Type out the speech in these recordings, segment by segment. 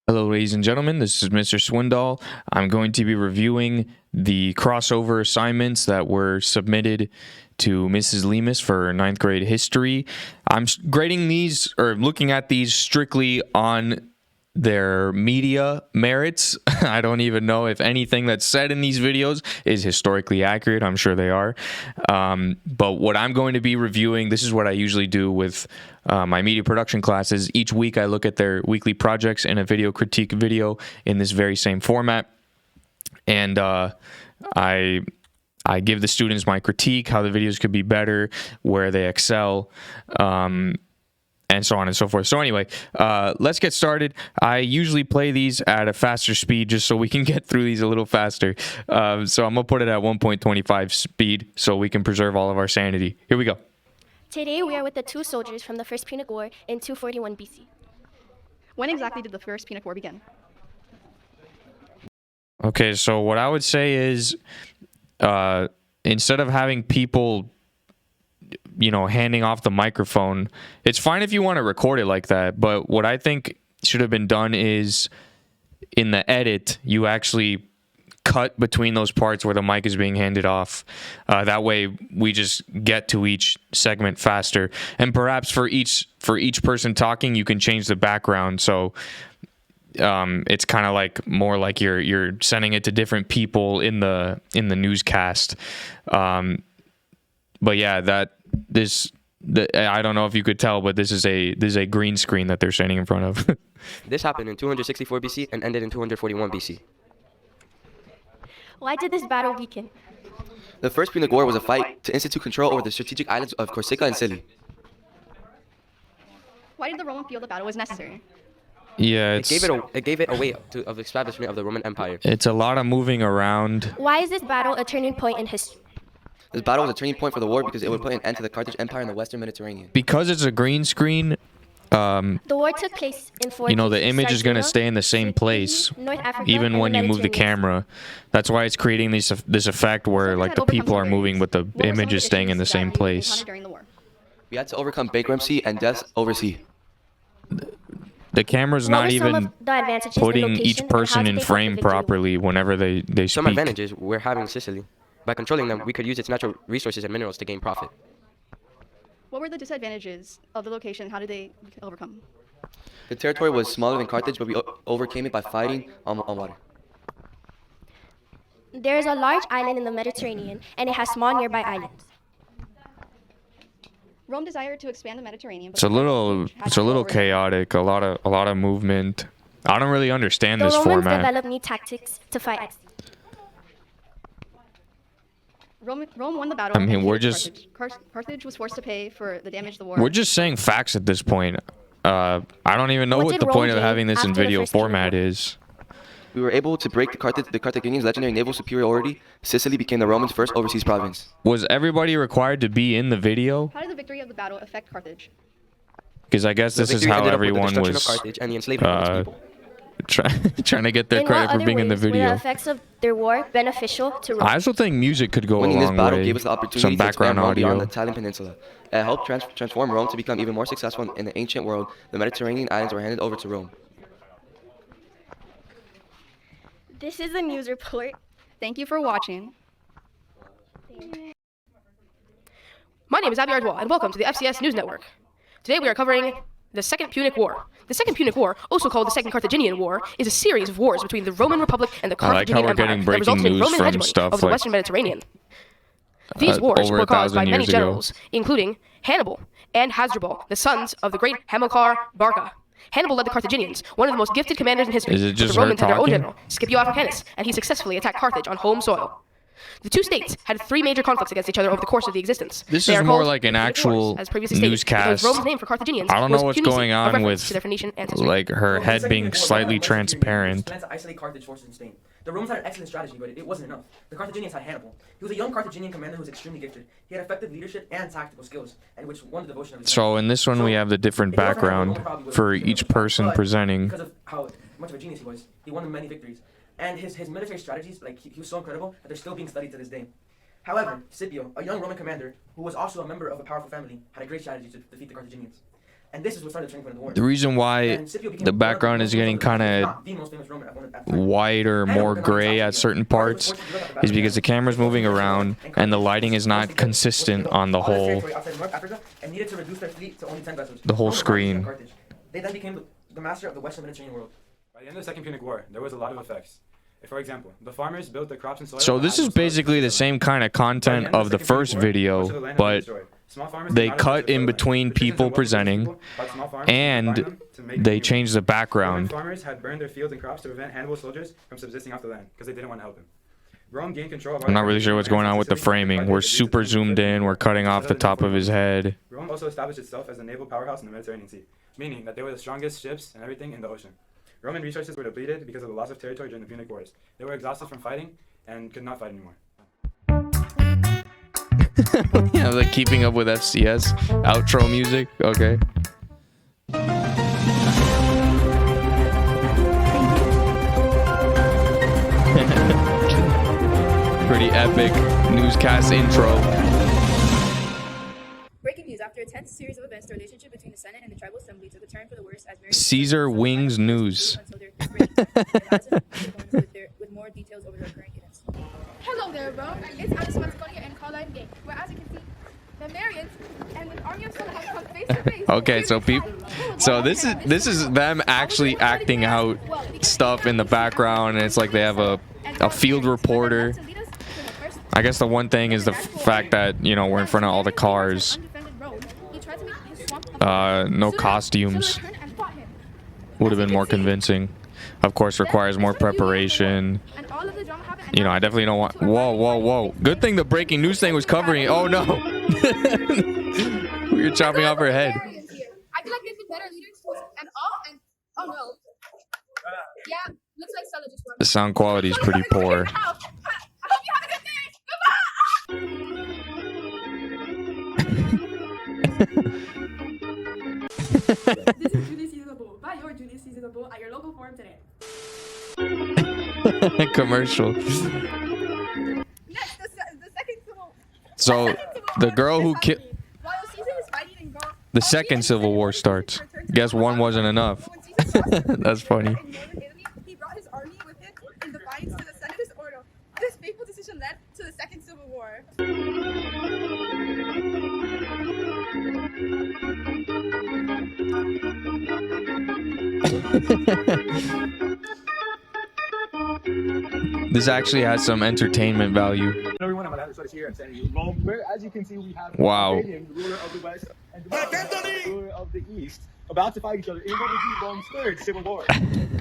Hello, ladies and gentlemen. This is Mr. Swindoll. I'm going to be reviewing the crossover assignments that were submitted to Mrs. Lemus for ninth grade history. I'm grading these or looking at these strictly on their media merits. I don't even know if anything that's said in these videos is historically accurate. I'm sure they are. But what I'm going to be reviewing, this is what I usually do with my media production classes. Each week I look at their weekly projects in a video critique video in this very same format. And I give the students my critique, how the videos could be better, where they excel, and so on and so forth. So anyway, let's get started. I usually play these at a faster speed just so we can get through these a little faster. So I'm going to put it at 1.25 speed so we can preserve all of our sanity. Here we go. Today we are with the two soldiers from the First Punic War in 241 BC. When exactly did the First Punic War begin? Okay, so what I would say is instead of having people handing off the microphone, it's fine if you want to record it like that, but what I think should have been done is in the edit, you actually cut between those parts where the mic is being handed off. That way we just get to each segment faster. And perhaps for each person talking, you can change the background. So it's kind of like more like you're sending it to different people in the newscast. But yeah, I don't know if you could tell, but this is a green screen that they're standing in front of. This happened in 264 BC and ended in 241 BC. Why did this battle weaken? The First Punic War was a fight to institute control over the strategic islands of Corsica and Scilly. Why did the Roman feel the battle was necessary? Yeah, It gave it a way of establishment of the Roman Empire. it's a lot of moving around. Why is this battle a turning point in history? This battle was a turning point for the war because it would put an end to the Carthage Empire in the Western Mediterranean. Because it's a green screen, The war took place in four the image is going to stay in the same place North Africa, even and when the you move the Mediterranean. camera. That's why it's creating this effect where like the people are moving but the What were some image of is staying in the issues same that you place. encountered during the war? We had to overcome bankruptcy and deaths overseas. The camera's What not were some even of the advantages putting in location, each and how person did in they help frame the victory? properly whenever they Some speak. advantages were having Sicily. By controlling them, we could use its natural resources and minerals to gain profit. What were the disadvantages of the location? How did they overcome? The territory was smaller than Carthage, but we overcame it by fighting on water. There is a large island in the Mediterranean, and it has small nearby islands. Rome desired to expand the Mediterranean. but It's a little Carthage had it's a control little over it. chaotic, a lot of movement. I don't really understand The this Romans format. developed new tactics to fight at sea. Rome won the battle. I mean, and we're defeated just- Carthage was forced to pay for the damage the war. We're just saying facts at this point. I don't even know What what did the Rome point of gain having this in after the video First Punic format War? is. We were able to break the Carthaginians' legendary naval superiority. Sicily became the Romans' first overseas province. Was everybody required to be in the video? How did the victory of the battle affect Carthage? Because I guess The this is victory how ended up with the everyone destruction of was Carthage and the enslavement of its people. trying to get their In what credit for other being in the ways were the video. effects of their war beneficial to Rome? I also think music could go a Winning this long battle way. gave us the opportunity Some to expand background Rome beyond the audio. Italian peninsula. It helped transform Rome to become even more successful in the ancient world. The Mediterranean islands were handed over to Rome. This is a news report. Thank you for watching. My name is Abby Ardwa, and welcome to the FCS News Network. Today we are covering the Second Punic War. The Second Punic War, also called the Second Carthaginian War, is a series of wars between the Roman Republic and the I like how Carthaginian we're Empire getting that resulted breaking in news Roman from hegemony stuff of the like, Western Mediterranean. These wars over were caused 1,000 by many years ago. generals, including Hannibal and Hasdrubal, the sons of the great Hamilcar Barca. Hannibal led the Carthaginians, one of the most gifted commanders in history. Is it but just the her Romans had their own talking? general, Scipio Africanus, and he successfully attacked Carthage on home soil. The two states had three major conflicts against each other over the course of the existence. This They is are more called like an the Punic actual Wars, as previously stated, newscast. because Rome's name for Carthaginians I don't know was what's Punici, going a on reference with to their Phoenician ancestry. like her head being slightly transparent. Plans to isolate Carthage forces in Spain. The Romans had an excellent strategy, but it wasn't enough. The Carthaginians had Hannibal. He was a young Carthaginian commander who was extremely gifted. He had effective leadership and tactical skills, and which won the devotion of his So in this one we have the different background for each person presenting. Because of how much of a genius he was, he won many victories. And his military strategies, like he was so incredible that they're still being studied to this day. However, Scipio, a young Roman commander who was also a member of a powerful family, had a great strategy to defeat the Carthaginians. And this is what started the turning point of the war. The reason why And Scipio became the one of background is getting kind of not the most famous Roman at the time. white or more gray at certain parts is because the camera's moving around and the lighting is not consistent on the whole screen. They then became the master of the Western Mediterranean world. By the end of the Second Punic War, there was a lot of effects. For example, the farmers built the crops and soil. So this is basically the same kind of content of the first video, but they cut in between people presenting and they changed the background. Farmers had burned their fields and crops to prevent Hannibal's soldiers from subsisting off the land because they didn't want to help him. Rome gained control of I'm not really sure what's going on with the framing. We're super zoomed in. We're cutting off the top of his head. Rome also established itself as a naval powerhouse in the Mediterranean Sea, meaning that they were the strongest ships and everything in the ocean. Roman resources were depleted because of the loss of territory during the Punic Wars. They were exhausted from fighting and could not fight anymore. Yeah, like keeping up with FCS outro music. Okay. Pretty epic newscast intro. Breaking news: after a tense series of events, the relationship between the Senate and the Tribal Assembly took a turn for the worse as Caesar Wings News. with more details over the current events. Hello there, bro. It's Alice Macedonia and Carlisle Gang, where, as you can see, the Marians and the army of Solomon come face to face. Okay, so this is them actually acting out stuff in the background, and it's like they have a field reporter. I guess the one thing is the fact that, you know, we're in front of all the cars. No costumes. Would have been more convincing. Of course, requires more preparation. You know, I definitely don't want... Whoa. Good thing the breaking news thing was covering it. Oh, no. You're chopping off her head. I feel like they've been better leaders and oh no. Yeah, looks like Stella just won. The sound quality is pretty poor. I hope you have a good day. This is Julie Seasonable by your Julie Seasonable at your local forum today. Commercial. Next, the second civil. So the girl who killed... While Caesar was fighting in Gaul, The second civil war starts. Guess one wasn't enough. That's funny. in northern Italy, he brought his army with him in defiance to the Senatus Ordo. This fateful decision led to the Second Civil War. This actually has some entertainment value. Everyone, I'm Alejandro Suarez here. I'm standing in Rome, where, as you can see, we have Wow. the ruler of the West and the ruler of the East about to fight each other in what would be Rome's third civil war.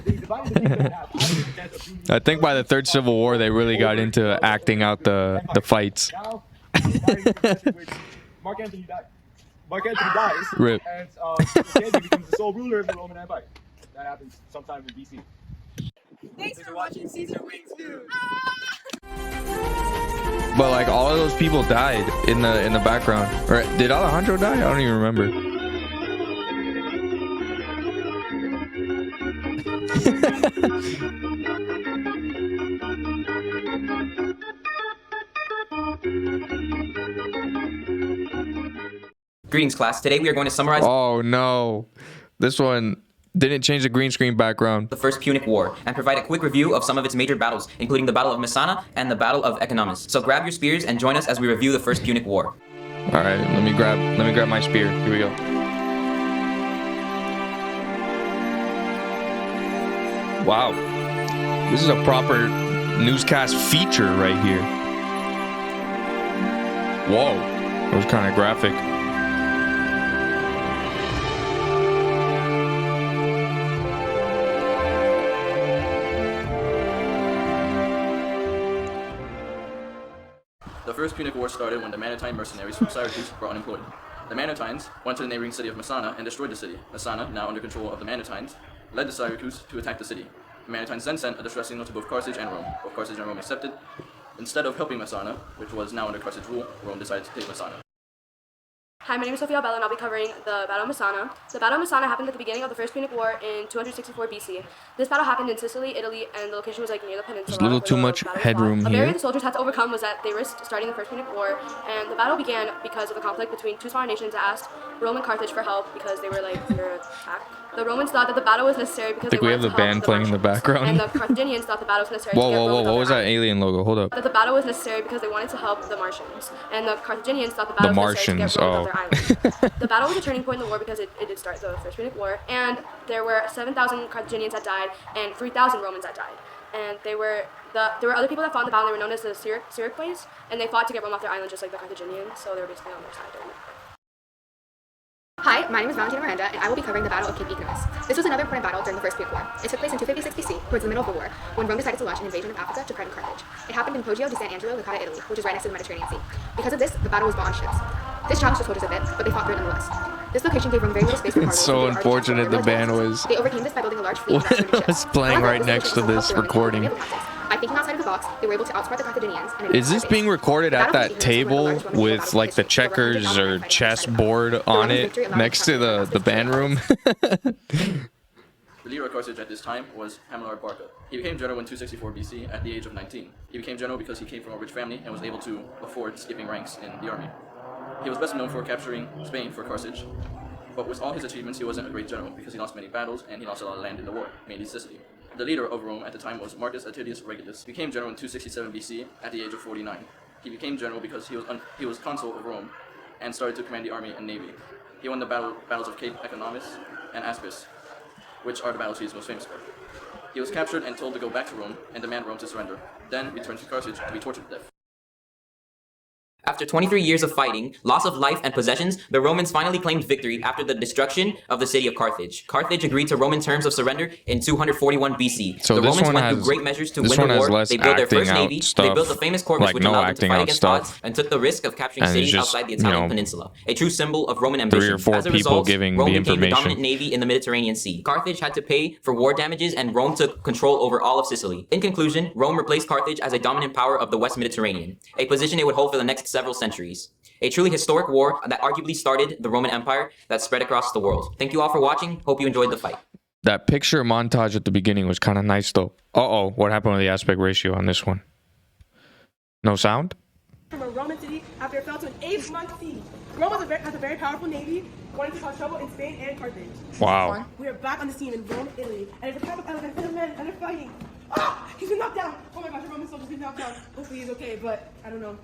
They divided the kingdom in half after the death of Julius. I think by the third civil war, they really got into acting out the fights. Now, which Mark Antony dies, Rip. and Caesar becomes the sole ruler of the Roman Empire. That happens sometime in BC. Thanks for watching Caesar Wings News. But like all of those people died in the background. Or did Alejandro die? I don't even remember. Greetings, class. Today we are going to summarize Oh no. This one didn't change the green screen background. the First Punic War and provide a quick review of some of its major battles, including the Battle of Messana and the Battle of Economus. So grab your spears and join us as we review the First Punic War. All right, let me grab my spear. Here we go. Wow. This is a proper newscast feature right here. Whoa. That was kind of graphic. The First Punic War started when the Manetine mercenaries from Syracuse were unemployed. The Manetines went to the neighboring city of Messana and destroyed the city. Messana, now under control of the Manetines, led the Syracuse to attack the city. The Manetines then sent a distress signal to both Carthage and Rome. Both Carthage and Rome accepted. Instead of helping Messana, which was now under Carthage rule, Rome decided to take Messana. Hi, my name is Sophia Bella, and I'll be covering the Battle of Messana. The Battle of Messana happened at the beginning of the First Punic War in 264 BC. This battle happened in Sicily, Italy, and the location was like near the peninsula. There's a little too much headroom A barrier here. the soldiers had to overcome was that they risked starting the First Punic War, and the battle began because of a conflict between two smaller nations that asked Rome and Carthage for help because they were like under attack. The Romans thought that the battle was necessary because I think they we have wanted the to help band the playing in the Martians. background. And the Carthaginians thought the battle was necessary Whoa, to get whoa, Rome whoa! on What their was that island. alien logo? Hold up. That the battle was necessary because they wanted to help the Martians, and the Carthaginians thought the battle The was necessary Martians, to get Rome off oh. their island. The battle was a turning point in the war because it did start the First Punic War, and there were 7,000 Carthaginians that died and 3,000 Romans that died. And there were other people that fought in the battle. They were known as the Syracuse, and they fought to get Rome off their island just like the Carthaginians, so they were basically on their side during it. Hi, my name is Valentina Miranda, and I will be covering the Battle of Cape Ignis. This was another important battle during the First Punic War. It took place in 256 BC, towards the middle of the war, when Rome decided to launch an invasion of Africa to threaten Carthage. It happened in Poggio di Sant'Angelo, Licata, Italy, which is right next to the Mediterranean Sea. Because of this, the battle was fought on ships. This challenged the soldiers a bit, but they fought through it nonetheless. This location gave Rome very little space for It's so unfortunate the band was They overcame this by building a large fleet of ships. was playing right next to this recording. By thinking outside of the box, they were able to outsmart the Carthaginians. And Is this being recorded at that table with like the checkers or chess board on it next to the band room? The leader of Carthage at this time was Hamilcar Barca. He became general in 264 BC at the age of 19. He became general because he came from a rich family and was able to afford skipping ranks in the army. He was best known for capturing Spain for Carthage, but with all his achievements, he wasn't a great general because he lost many battles and he lost a lot of land in the war, mainly Sicily. The leader of Rome at the time was Marcus Atilius Regulus. He became general in 267 BC at the age of 49. He became general because he was consul of Rome and started to command the army and navy. He won the battles of Cape Economus and Aspis, which are the battles he is most famous for. He was captured and told to go back to Rome and demand Rome to surrender, then returned to Carthage to be tortured to death. After 23 years of fighting, loss of life and possessions, the Romans finally claimed victory after the destruction of the city of Carthage. Carthage agreed to Roman terms of surrender in 241 BC. So the this Romans one went has through great measures to this win one the has war. less They built their acting first out navy. stuff, They built the famous corpus, like which no allowed them to acting fight out against stuff. odds and took the risk of capturing And it's cities just, outside the you Italian know, peninsula. A true symbol of Roman ambition. 3 or 4 As a people result, giving Rome the became the information. dominant navy in the Mediterranean Sea. Carthage had to pay for war damages, and Rome took control over all of Sicily. In conclusion, Rome replaced Carthage as a dominant power of the West Mediterranean, a position it would hold for the next several centuries. A truly historic war that arguably started the Roman Empire that spread across the world. Thank you all for watching. Hope you enjoyed the fight. That picture montage at the beginning was kind of nice though. Uh-oh, what happened with the aspect ratio on this one? No sound? From a Roman city after it fell to an 8-month siege. Rome has a very powerful navy, going to cause trouble in Spain and Carthage. Wow. We are back on the scene in Rome, Italy, and it's a pack of elephants and men, and they're fighting. Ah! He's been knocked down! Oh my gosh, the Roman soldier's been knocked down. Hopefully he's okay, but I don't know.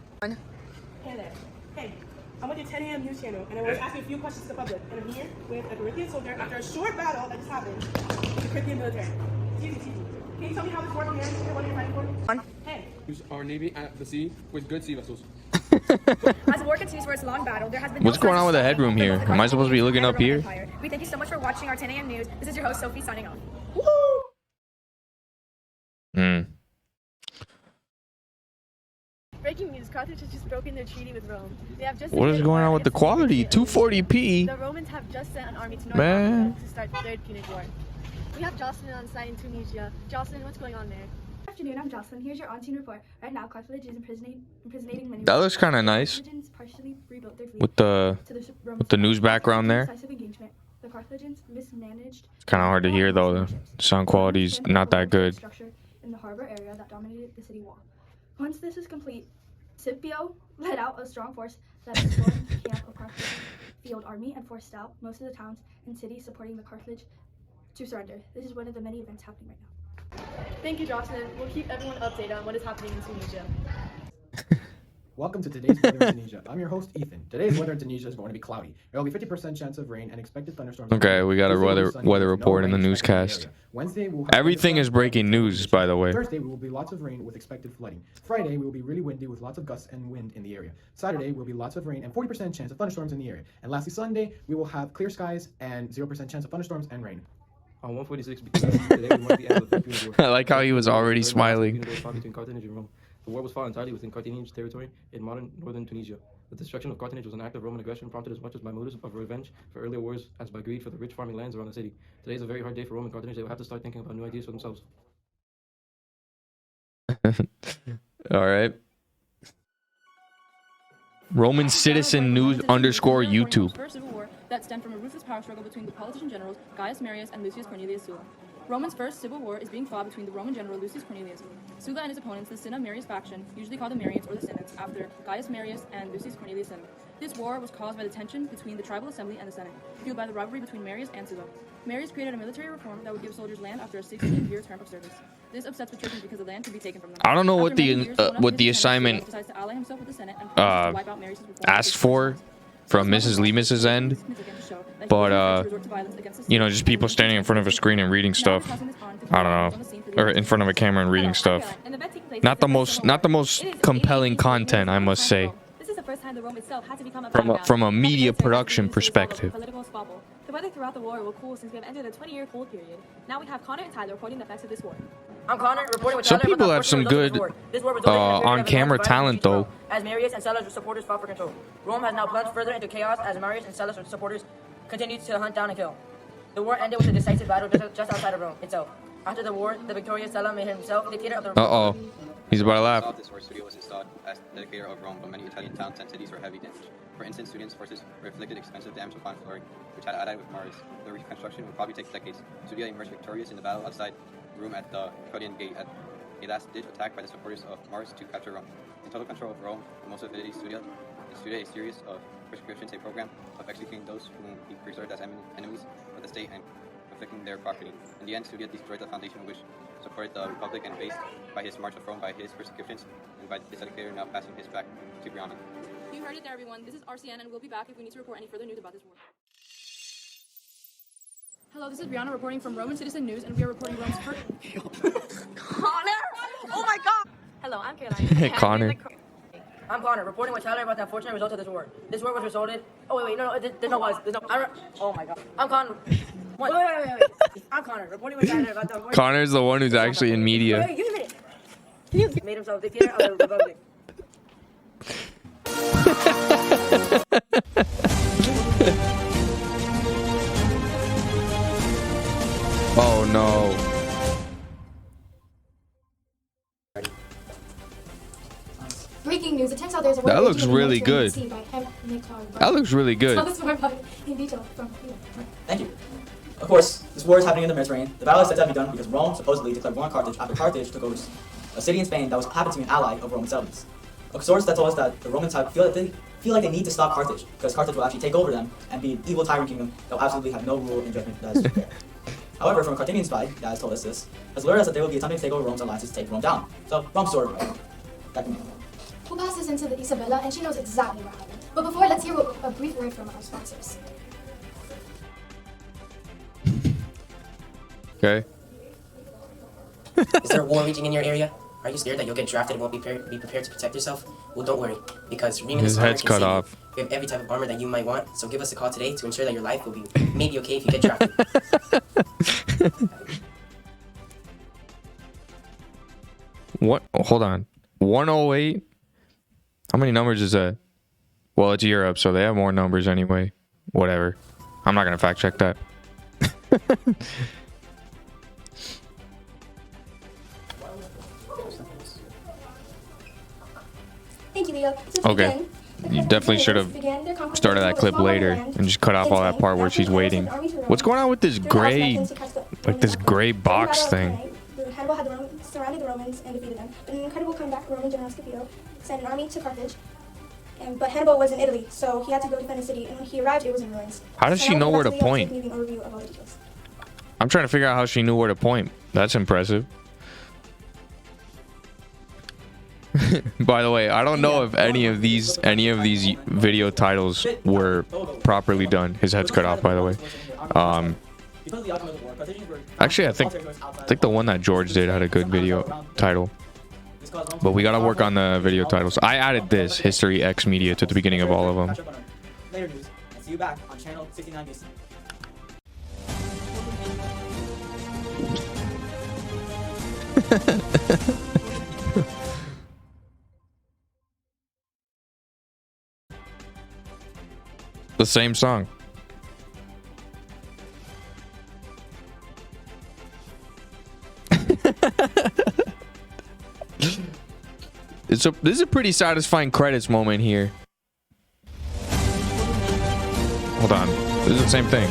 Hey there. Hey, I'm with your 10 a.m. news channel, and I want to ask you a few questions to the public. And I'm here with a Corinthian soldier after a short battle that just happened with the Corinthian military. Easy. Can you tell me how this war began and what you're fighting for? Hey. Use our navy at the sea with good sea vessels. As the war continues for its long battle, there has been What's going on with the headroom here? Am I supposed to be looking up here? We thank you so much for watching our 10 a.m. news. This is your host, Sophie, signing off. Breaking news, Carthage has just broken their treaty with Rome. They have just What is going on with the quality? 240p? The Romans have just sent an army to North Man. Africa to start the Third Punic War. We have Jocelyn on site in Tunisia. Jocelyn, what's going on there? Good afternoon, I'm Jocelyn. Here's your on-scene report. Right now, Carthage is imprisoning many. That looks kind of nice. Carthaginians partially rebuilt their fleet With the news background there. Decisive engagement. The Carthaginians mismanaged. It's kind of hard to hear though. The sound quality's not that good. Structure in the harbor area that dominated the city wall. Once this is complete, Scipio led out a strong force that stormed the camp of Carthage field army and forced out most of the towns and cities supporting the Carthage to surrender. This is one of the many events happening right now. Thank you, Jocelyn. We'll keep everyone updated on what is happening in Tunisia. Welcome to today's weather in Tunisia. I'm your host, Ethan. Today's weather in Tunisia is going to be cloudy. There will be 50% chance of rain and expected thunderstorms. Okay, we got a Tuesday will be sunny weather with no report in the rain expected in newscast. area. Wednesday will have Everything is breaking news, by the way. Thursday will be lots of rain with expected flooding. Friday will be really windy with lots of gusts and wind in the area. Saturday will be lots of rain and 40% chance of thunderstorms in the area. And lastly, Sunday we will have clear skies and 0% chance of thunderstorms and rain. On 146 BC, today we mark the end of the Third Punic War. I like how he was already smiling. The fought between Carthage and Rome. The war was fought entirely within Carthaginian territory in modern northern Tunisia. The destruction of Carthage was an act of Roman aggression prompted as much as by motives of revenge for earlier wars as by greed for the rich farming lands around the city. Today is a very hard day for Rome and Carthage. They will have to start thinking about new ideas for themselves. All right. Roman Citizen News underscore YouTube. First civil war that stemmed from a ruthless power struggle between the politician generals Gaius Marius and Lucius Cornelius Sulla. Roman's first civil war is being fought between the Roman general Lucius Cornelius, Sulla, and his opponents, the Cinna Marius faction, usually called the Marians or the Synods, after Gaius Marius and Lucius Cornelius Cinna. This war was caused by the tension between the tribal assembly and the Senate, fueled by the rivalry between Marius and Sulla. Marius created a military reform that would give soldiers land after a 16-year term of service. This upsets patricians because the land could be taken from them. I don't know After many years, one of his assignment decides to ally himself with the Senate and promises to wipe out Marius's reform. asked for from Mrs. Lemus's end, but you know, just people standing in front of a screen and reading stuff. I don't know, or in front of a camera and reading stuff. Not the most compelling content, I must say. This is the first time the Rome itself had to become From a media production perspective. The weather throughout the war will cool since we have entered a 20-year cold period. Now we have Connor and Tyler reporting the effects of this war. I'm Connor, reporting with Some Tyler people about the have some unfortunate good results of this war. This war resulted in a period of on-camera intense talent, violence though. as Marius and Sulla's supporters fought for control. Rome has now plunged further into chaos as Marius and Sulla's supporters continue to hunt down and kill. The war ended with a decisive battle just outside of Rome itself. After the war, the victorious Sulla made himself dictator of the Uh-oh. He's about to laugh. This war studio was installed as dictator of Rome, but many Italian towns and cities were heavily damaged. For instance, Studian's forces were inflicted expensive damage upon Florence, which had allied with Marius. The reconstruction would probably take decades. Studia emerged victorious in the battle outside Rome at the Claudian Gate, at a last-ditch attack by the supporters of Marius to capture Rome. In total control of Rome, the most avidity Studia instituted a series of prescriptions, a program of executing those whom he preserved as enemies of the state and afflicting their property. In the end, Studia destroyed the foundation which supported the Republic, and based by his march of Rome, by his persecutions, and by this dictator now passing his back to Brianna. You heard it there, everyone. This is RCN, and we'll be back if we need to report any further news about this war. Hello, this is Brianna reporting from Roman Citizen News, and we are reporting Rome's first... Connor! Oh my god! Hello, I'm Caroline. Connor. I'm Connor, reporting with Tyler about the unfortunate results of this war. This war was resulted... Oh, wait, no, there's no was. There's no... Oh my god. I'm Connor. Wait. I'm Connor, reporting with Tyler about the... Connor's the one who's actually in media. Wait, give me a minute. He made himself dictator of the Republic. Oh no. Breaking news. It turns out there's a That looks really good. That looks really good. Tell us more about it in detail from you. Thank you. Of course, this war is happening in the Mediterranean. The battle is set to be done because Rome supposedly declared war on Carthage after Carthage took over a city in Spain that was happened to be an ally of Roman settlements. A source that told us that the Romans feel like they need to stop Carthage because Carthage will actually take over them and be an evil tyrant kingdom that will absolutely have no rule and judgment that is fair. However, from a Carthaginian spy that has told us this, has lured us that they will be attempting to take over Rome's alliances to take Rome down. So, Rome's sort of right. Back to me. We'll pass this into the Isabella, and she knows exactly what happened. But before, let's hear a brief word from our sponsors. Okay. Is there a war raging in your area? Are you scared that you'll get drafted and won't be prepared to protect yourself? Well, don't worry, because Remus His armor head's can cut save you. off. We have every type of armor that you might want, so give us a call today to ensure that your life will be maybe okay if you get drafted. What? Oh, hold on. 108? How many numbers is that? Well, it's Europe, so they have more numbers anyway. Whatever. I'm not going to fact check that. Thank you, Leo. So Okay. You definitely should have started that clip later and just cut off all that part where she's waiting. What's going on with this gray, like this gray box thing? Hannibal had surrounded the Romans and defeated them. But in an incredible comeback, Roman general Scipio sent an army to Carthage. But Hannibal was in Italy, so he had to go defend the city. And when he arrived, it was in ruins. How does she know where to point? point? I'm trying to figure out how she knew where to point. That's impressive. By the way, I don't know if any of these video titles were properly done. His head's cut off, by the way. Actually, I think the one that George did had a good video title. But we gotta work on the video titles. I added this History X Media to the beginning of all of them. Later news, and see you back on channel 69 BC. The same song. This is a pretty satisfying credits moment here. This is the same thing.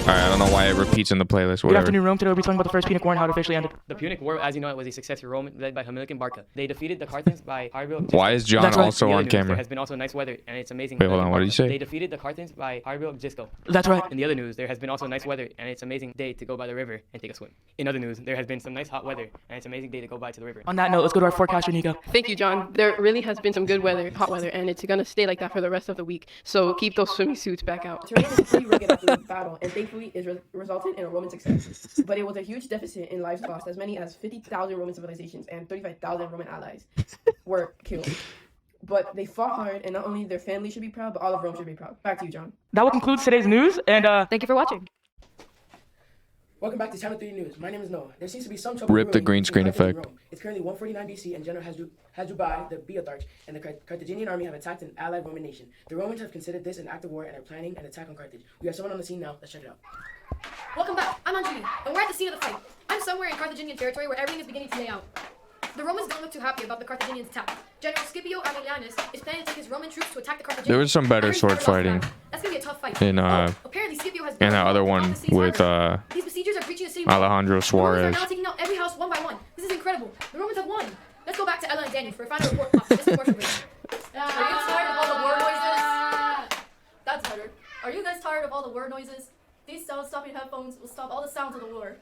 All right, I don't know why it repeats in the playlist. Whatever. Good afternoon, Rome. Today we'll be talking about the First Punic War and how it officially ended. The Punic War, as you know, it was a successful Roman led by Hamilcar Barca. They defeated the Carthaginians by Harbor. Why is John also on camera? There has been also nice weather, and it's amazing. Wait, hold on. What did you say? They defeated the Carthaginians by Harbor Gisco. That's right. In the other news, there has been also nice weather, and it's amazing day to go by the river and take a swim. In other news, there has been some nice hot weather, and it's amazing day to go by to the river. On that note, let's go to our forecaster, Nico. Thank you, John. There really has been some good weather, hot weather, and it's going to stay like that for the rest of the week. So keep those swimming suits back out. Terrain is pretty rugged after the battle, and thankfully it resulted in a Roman success. But it was a huge deficit in lives lost. As many as 50,000 Roman civilizations and 35,000 Roman allies were killed. But they fought hard, and not only their families should be proud, but all of Rome should be proud. Back to you, John. That will conclude today's news, and thank you for watching. Welcome back to Channel 3 News. My name is Noah. There seems to be some trouble. Rip the green screen effect. It's currently 149 BC, and General Hasdrubal, the Boeotarch, and the Carthaginian army have attacked an allied Roman nation. The Romans have considered this an act of war and are planning an attack on Carthage. We have someone on the scene now. Let's check it out. Welcome back. I'm Anjali, and we're at the scene of the fight. I'm somewhere in Carthaginian territory where everything is beginning to lay out. The Romans don't look too happy about the Carthaginians' attack. General Scipio Aemilianus is planning to take his Roman troops to attack the Carthaginians. There was some better sword fighting. That's gonna be a tough fight. In apparently Scipio has and that other one with these besiegers are breaching the city. Alejandro The Romans Suarez. are now taking out every house one by one. This is incredible. The Romans have won. Let's go back to Ella and Daniel for a final report after this commercial break. Are you tired of all the war noises? That's better. Are you guys tired of all the war noises? These sound-stopping headphones will stop all the sounds of the war.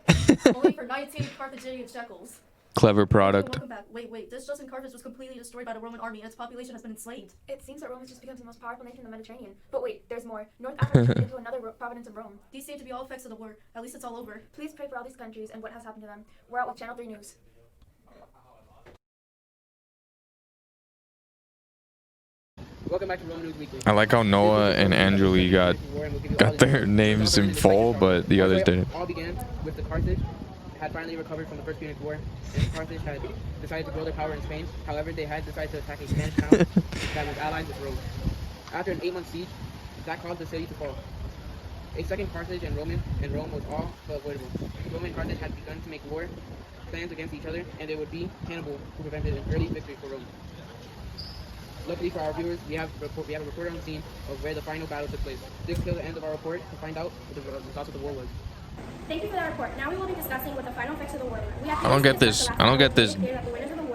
Only for 19 Carthaginian shekels. Clever product. Welcome back. Wait. This just in Carthage was completely destroyed by the Roman army and its population has been enslaved. It seems that Rome has just become the most powerful nation in the Mediterranean. But wait, there's more. North Africa turned into another province of Rome. These seem to be all effects of the war. At least it's all over. Please pray for all these countries and what has happened to them. We're out with Channel 3 News. Welcome back to Roman News Weekly. I like how Noah and Anjali got their names in full, but the others didn't. All began with the Carthage had finally recovered from the First Punic War, and Carthage had decided to grow their power in Spain. However, they had decided to attack a Spanish town that was allied with Rome. After an 8-month siege, that caused the city to fall. A second Carthage and Rome was all but avoidable. Rome and Carthage had begun to make war plans against each other, and it would be Hannibal who prevented an early victory for Rome. Luckily for our viewers, we have a reporter on the scene of where the final battle took place. Stick till the end of our report to find out what the results of the war was. Thank you for that report. Now we will be discussing what the final effects of the war were. I don't get this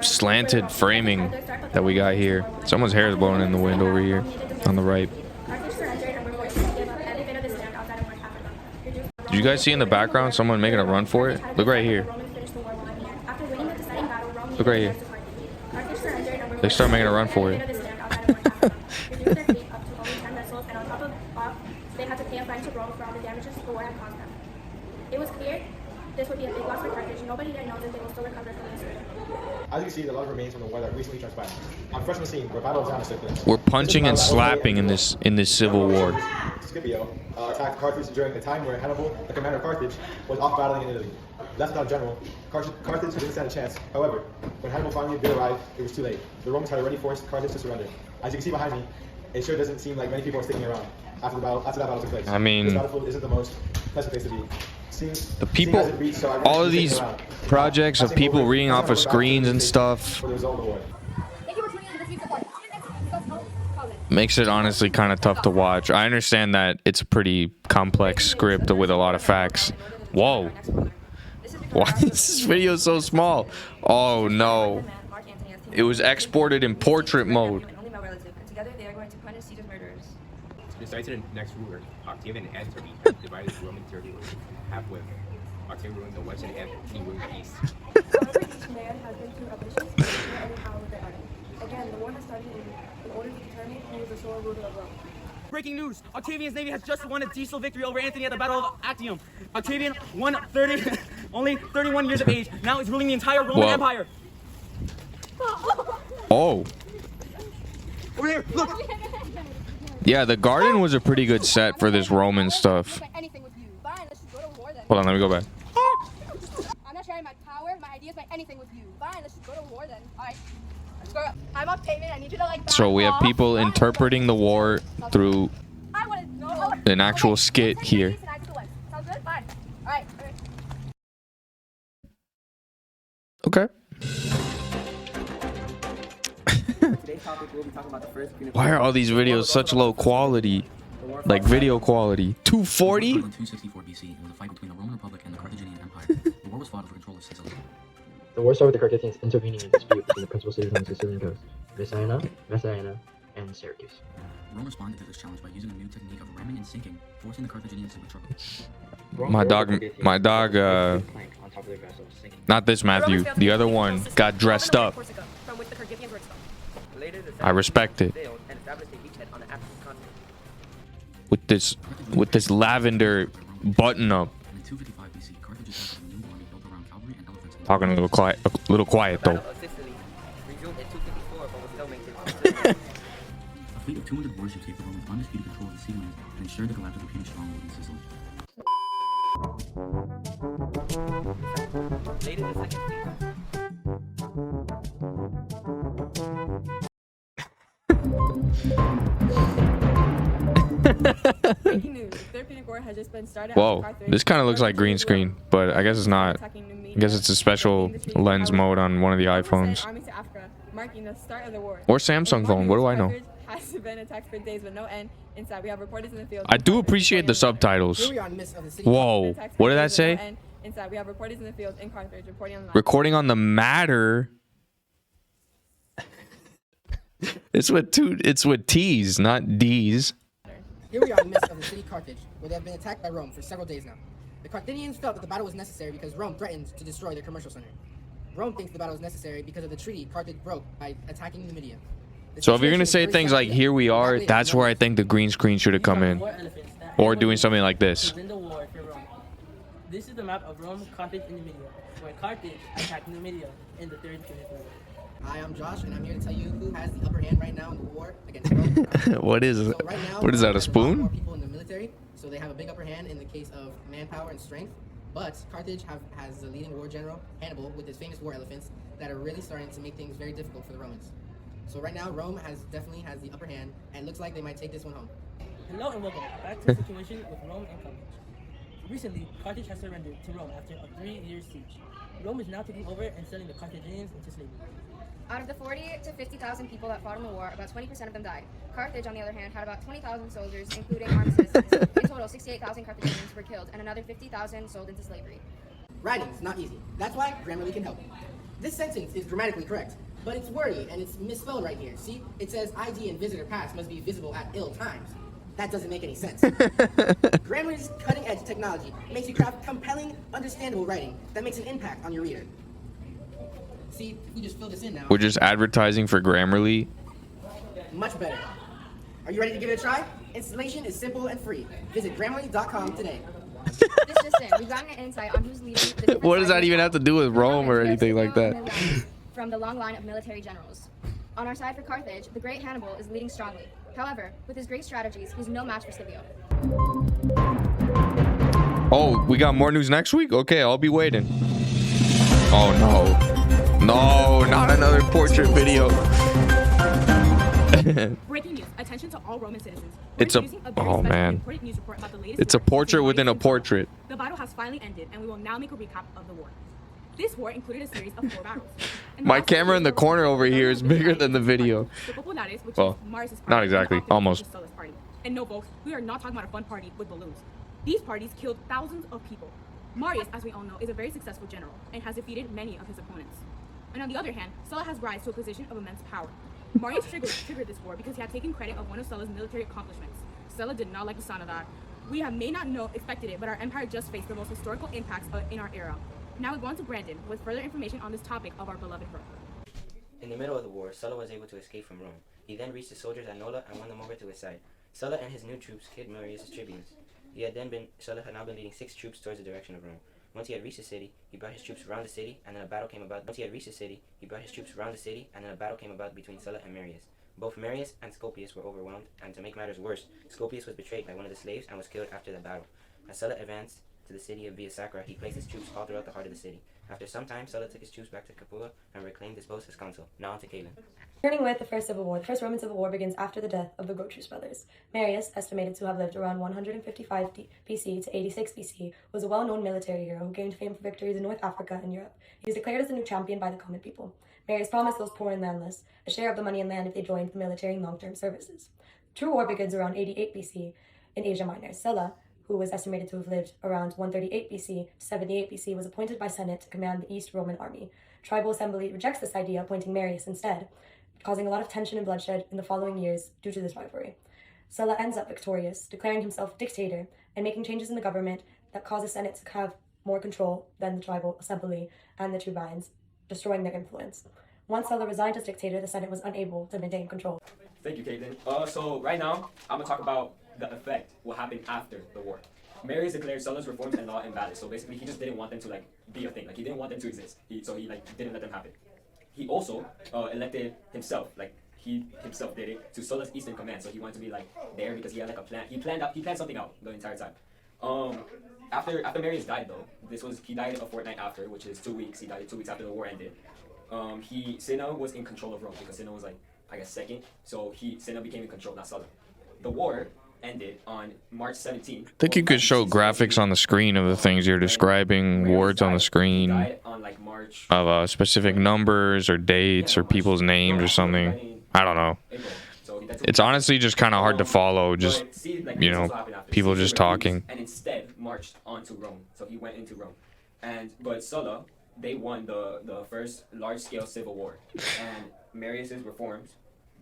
slanted framing that we got here. Someone's hair is blowing in the wind over here on the right. Did you guys see in the background someone making a run for it? Look right here. Look right here. They start making a run for it. It was clear this would be a big loss for Carthage. Nobody there knows if they will still recover from this. As you can see, the lot remains from the war that recently transpired. I'm fresh on the scene where battle of Xanus took place. We're punching and slapping in this civil war. Scipio attacked Carthage during a time where Hannibal, the commander of Carthage, was off battling in Italy. Left without a general, Carthage didn't stand a chance. However, when Hannibal finally did arrive, it was too late. The Romans had already forced Carthage to surrender. As you can see behind me, it sure doesn't seem like many people are sticking around after that battle took place. I mean, this battlefield isn't the most pleasant place to be. The people, all of these projects of people reading off of screens and stuff makes it honestly kind of tough to watch. I understand that it's a pretty complex script with a lot of facts. Whoa. Why is this video so small? Oh no. It was exported in portrait mode. Together they are going to punish Caesar's murderers. Decided the next ruler, Octavian and Turkey, divided the Roman territory half with Octavian ruling the west and he ruling the east. However, each man has been through ambitions to share any power with their army. Again, the war has started in order to determine who is the sole ruler of Rome. Breaking news! Octavian's navy has just won a diesel victory over Antony at the Battle of Actium. Octavian won only 31 years of age. Now he's ruling the entire Roman Empire. Oh. Over there, look! Yeah, the garden was a pretty good set for this Roman stuff. Hold on, let me go back. I'm not sharing my power, my ideas, my anything with you. Fine, let's just go to war then. Alright. Let's go. I'm Octavian, I need you to like back So we have off. people interpreting the war through an actual skit here. Sounds good? Fine. Alright. Okay. Today's topic we'll be talking about the first Why are all these videos such low quality? Like video quality. 240? In 264 BC, it was a fight between the Roman Republic and the Carthaginian Empire. The war was fought over control of Sicily. The war started with the Carthaginians intervening in a dispute between the principal cities on the Sicilian coast, Messina, and Syracuse. Rome responded to this challenge by using a new technique of ramming and sinking, forcing the Carthaginians into trouble. My dog, not this Matthew, the other one got dressed up. I respect it. With this lavender button up. Talking a little quiet though. A fleet of 200 warships gave the Romans undisputed control of the sea lanes and ensured the collapse of the Punic stronghold in Sicily. Breaking news. The Third Punic War has just been started. Whoa, this kind of looks like green screen, but I guess it's not. I guess it's a special lens mode on one of the iPhones. Marking the start of the war. Or Samsung phone, what do I know? Has been attacked for days with no end. Inside, we have reporters in the field. I do appreciate the subtitles. Whoa, what did that say? Inside, we have reporters in the field in Carthage reporting on the Recording on the matter. It's with T's, not D's. Here we are in the midst of the city Carthage, where they have been attacked by Rome for several days now. The Carthaginians felt that the battle was necessary because Rome threatened to destroy their commercial center. Rome thinks the battle was necessary because of the treaty Carthage broke by attacking Numidia. So if you're going to say things like, here we are, that's where I think the green screen should have come in. Or doing something like this. In the war for Rome. This is the map of Rome, Carthage, and Numidia, where Carthage attacked Numidia in the Third Punic War. Hi, I'm Josh, and I'm here to tell you who has the upper hand right now in the war against Rome. What is it? What is that, a spoon? More people in the military, so they have a big upper hand in the case of manpower and strength. But Carthage has the leading war general, Hannibal, with his famous war elephants that are really starting to make things very difficult for the Romans. So right now, Rome definitely has the upper hand, and looks like they might take this one home. Hello and welcome back to the situation with Rome and Carthage. Recently, Carthage has surrendered to Rome after a 3-year siege. Rome is now taking over and selling the Carthaginians into slavery. Out of the 40 to 50,000 people that fought in the war, about 20% of them died. Carthage, on the other hand, had about 20,000 soldiers, including armed citizens. In total, 68,000 Carthaginians were killed, and another 50,000 sold into slavery. Writing's not easy. That's why Grammarly can help. This sentence is grammatically correct, but it's wordy and it's misspelled right here. See, it says ID and visitor pass must be visible at ill times. That doesn't make any sense. Grammarly's cutting-edge technology makes you craft compelling, understandable writing that makes an impact on your reader. See, if we just fill this in now. We're just advertising for Grammarly. Much better. Are you ready to give it a try? Installation is simple and free. Visit Grammarly.com today. This system, we've gotten an insight on who's leading the different What does that even have to do with Rome or anything like that? From the long line of military generals. On our side for Carthage, the great Hannibal is leading strongly. However, with his great strategies, he's no match for Scipio. Oh, we got more news next week? Okay, I'll be waiting. Oh no. No, not another portrait video. Breaking news. Attention to all Roman citizens. It's a oh man. It's a portrait within a portrait. The battle has finally ended, and we will now make a recap of the war. This war included a series of 4 battles. My camera in the corner over here is bigger than the video. Well, not exactly, almost. And no, folks, we are not talking about a fun party with balloons. These parties killed thousands of people. Marius, as we all know, is a very successful general and has defeated many of his opponents. And on the other hand, Sulla has rise to a position of immense power. Marius triggered this war because he had taken credit of one of Sulla's military accomplishments. Sulla did not like the sound of that. We may not expected it, but our empire just faced the most historical impacts in our era. Now we go on to Brandon with further information on this topic of our beloved Rome. In the middle of the war, Sulla was able to escape from Rome. He then reached the soldiers at Nola and won them over to his side. Sulla and his new troops killed Marius' tribunes. Sulla had now been leading 6 troops towards the direction of Rome. Once he had reached the city, he brought his troops around the city, and then a battle came about. Between Sulla and Marius. Both Marius and Scopius were overwhelmed, and to make matters worse, Scopius was betrayed by one of the slaves and was killed after the battle. As Sulla advanced to the city of Via Sacra, he placed his troops all throughout the heart of the city. After some time, Sulla took his troops back to Capua and reclaimed his post as consul. Now on to Caitlin. Turning with the First Civil War, the First Roman Civil War begins after the death of the Grottrus brothers. Marius, estimated to have lived around 155 BC to 86 BC, was a well-known military hero who gained fame for victories in North Africa and Europe. He was declared as the new champion by the common people. Marius promised those poor and landless a share of the money and land if they joined the military in long-term services. True war begins around 88 BC in Asia Minor. Sulla, who was estimated to have lived around 138 BC to 78 BC, was appointed by Senate to command the East Roman army. Tribal Assembly rejects this idea, appointing Marius instead, causing a lot of tension and bloodshed in the following years due to this rivalry. Sulla ends up victorious, declaring himself dictator and making changes in the government that cause the Senate to have more control than the Tribal Assembly and the tribunes, destroying their influence. Once Sulla resigned as dictator, the Senate was unable to maintain control. Thank you, Caitlin. So right now, I'm gonna talk about the effect, what happened after the war. Marius declared Sulla's reforms and law invalid. So basically, he just didn't want them to like be a thing. Like he didn't want them to exist. So he like didn't let them happen. He also elected himself. Like he himself did it to Sulla's Eastern Command. So he wanted to be like there because he had like a plan. He planned something out the entire time. After Marius died though, he died a fortnight after, which is 2 weeks. He died 2 weeks after the war ended. Cinna was in control of Rome because Cinna was like I guess second. So Cinna became in control, not Sulla. The war ended on March 17th. I think you could show graphics on the screen of the things you're describing, words on the screen of specific numbers or dates or people's names or something. I don't know. It's honestly just kind of hard to follow, just, you know, people just talking. And instead marched onto Rome. So he went into Rome. But Sulla, they won the first large-scale civil war. And Marius's reforms,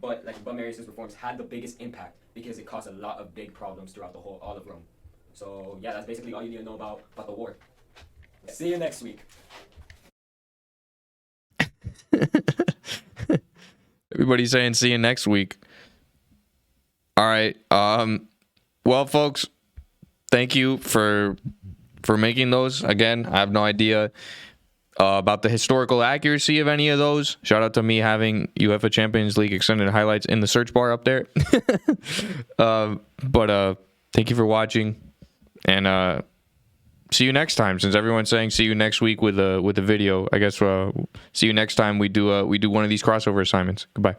but Marius's reforms had the biggest impact because it caused a lot of big problems throughout all of Rome. So yeah, that's basically all you need to know about the war. See you next week. Everybody's saying see you next week. All right. Well, folks, thank you for making those. Again, I have no idea about the historical accuracy of any of those. Shout out to me having UEFA Champions League extended highlights in the search bar up there. But thank you for watching, and see you next time. Since everyone's saying see you next week with a video, I guess see you next time we do one of these crossover assignments. Goodbye.